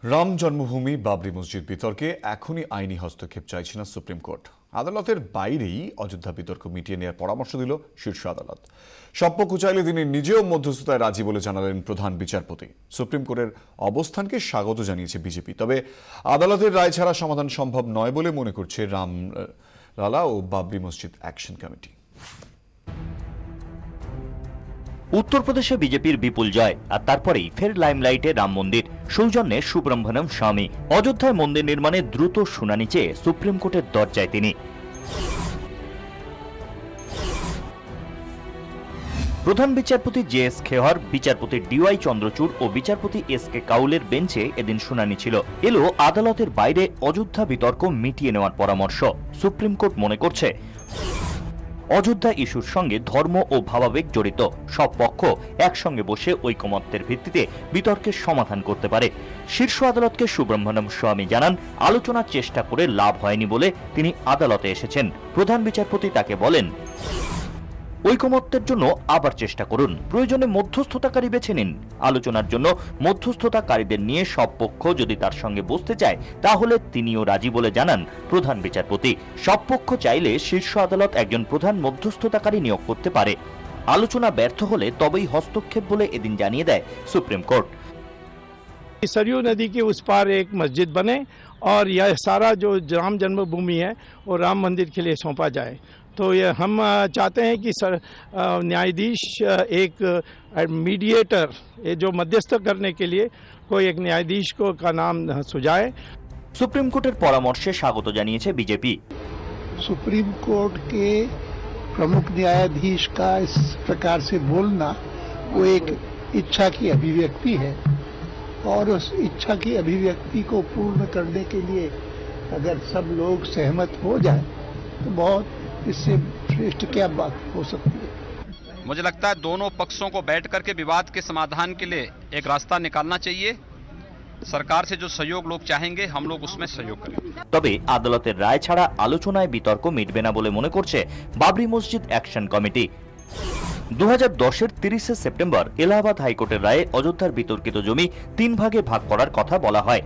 রাম জন্মভূমি বাবরি মসজিদ বিতর্কে এখনই আইনি হস্তক্ষেপ চাইছে না সুপ্রিম কোর্ট। আদালতের বাইরেই অযোধ্যা বিতর্ক মিটিয়ে নেওয়ার পরামর্শ দিল শীর্ষ আদালত। সব পক্ষ চাইলে তিনি নিজেও মধ্যস্থতায় রাজি বলে জানালেন প্রধান বিচারপতি। সুপ্রিম কোর্টের অবস্থানকে স্বাগত জানিয়েছে বিজেপি, তবে আদালতের রায় ছাড়া সমাধান সম্ভব নয় বলে মনে করছে রামলালা ও বাবরি মসজিদ অ্যাকশন কমিটি। উত্তরপ্রদেশে বিজেপির বিপুল জয়, আর তারপরেই ফের লাইমলাইটে রাম মন্দির। সৌজন্যে সুব্রহ্মণ্যম স্বামী। অযোধ্যায় মন্দির নির্মাণে দ্রুত শুনানি চেয়ে সুপ্রিম কোর্টের দরজায় তিনি। প্রধান বিচারপতি জে.এস. খেহর, বিচারপতি ডি.ওয়াই. চন্দ্রচূড় ও বিচারপতি এস.কে. কাউলের বেঞ্চে এদিন শুনানি ছিল। এলো আদালতের বাইরে অযোধ্যা বিতর্ক মিটিয়ে নেওয়ার পরামর্শ। সুপ্রিম কোর্ট মনে করছে অযোধ্যা ইস্যুর সঙ্গে ধর্ম ও ভাবাবেগ জড়িত। সব পক্ষ একসঙ্গে বসে ঐকমত্যের ভিত্তিতে বিতর্কের সমাধান করতে পারে। শীর্ষ আদালতকে সুব্রহ্মণ্যম স্বামী জানান, আলোচনার চেষ্টা করে লাভ হয়নি বলে তিনি আদালতে এসেছেন। প্রধান বিচারপতি তাকে বলেন, ঐকমত্যের জন্য আবার চেষ্টা করুন, প্রয়োজনে মধ্যস্থতাকারী বেছে নিন। আলোচনার জন্য মধ্যস্থতাকারীদের নিয়ে সব পক্ষ যদি তার সঙ্গে বসতে চায় তাহলে তিনিও রাজি বলে জানান প্রধান বিচারপতি। সব পক্ষ চাইলে শীর্ষ আদালত একজন প্রধান মধ্যস্থতাকারী নিয়োগ করতে পারে। আলোচনা ব্যর্থ হলে তবেই হস্তক্ষেপ বলে এদিন জানিয়ে দেয় সুপ্রিম কোর্ট। सरयू नदी के उस पार एक मस्जिद बने और यह सारा जो राम जन्मभूमि है वो राम मंदिर के लिए सौंपा जाए। तो ये हम चाहते हैं कि न्यायाधीश एक मीडिएटर, ये जो मध्यस्थ करने के लिए कोई एक न्यायाधीश का नाम सुझाए। सुप्रीम कोर्टेर परामर्शे स्वागत जानिয়েছে बीजेपी। सुप्रीम कोर्ट के प्रमुख न्यायाधीश का इस प्रकार से बोलना वो एक इच्छा की अभिव्यक्ति है, और उस इच्छा की अभिव्यक्ति को पूर्ण करने के लिए अगर सब लोग सहमत हो जाए तो बहुत इससे श्रेष्ठ क्या बात हो सकती है। मुझे लगता है दोनों पक्षों को बैठ करके विवाद के समाधान के लिए एक रास्ता निकालना चाहिए। सरकार से जो सहयोग लोग चाहेंगे हम लोग उसमें सहयोग करें। তবে আদালতের রায় ছাড়া আলোচনায় বিতর্ক মিটবে না বলে মনে করছে বাবরি মসজিদ অ্যাকশন কমিটি। 2010-এর 30 সেপ্টেম্বর এলাহাবাদ হাইকোর্টের রায়ে অযোধ্যার বিতর্কিত জমি 3 ভাগে ভাগ করার কথা বলা হয়।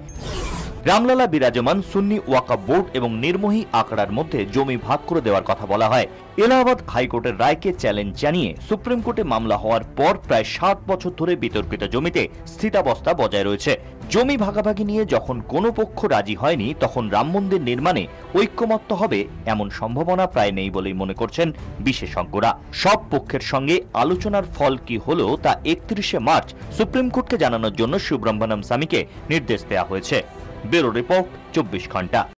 রামলালা বিরাজমান সুন্নি ওয়াকফ বোর্ড এবং নির্মোহী আখড়ার মধ্যে জমি ভাগ করে দেওয়ার কথা বলা হয়। এলাহাবাদ হাইকোর্টের রায়কে চ্যালেঞ্জ জানিয়ে সুপ্রিম কোর্টে মামলা হওয়ার পর প্রায় 7 বছর ধরে বিতর্কিত জমিতে স্থিতাবস্থা বজায় রয়েছে। জমি ভাগাভাগি নিয়ে যখন কোনো পক্ষ রাজি হয়নি তখন রাম মন্দির নির্মাণে ঐক্যমত্য হবে এমন সম্ভাবনা প্রায় নেই বলেই মনে করছেন বিশেষজ্ঞরা। সব পক্ষের সঙ্গে আলোচনার ফল কি হলো তা 31 মার্চ সুপ্রিম কোর্টকে জানানোর জন্য সুব্রহ্মণ্যম স্বামীকে নির্দেশ দেওয়া হয়েছে। ব্যুরো রিপোর্ট, 24 ঘন্টা।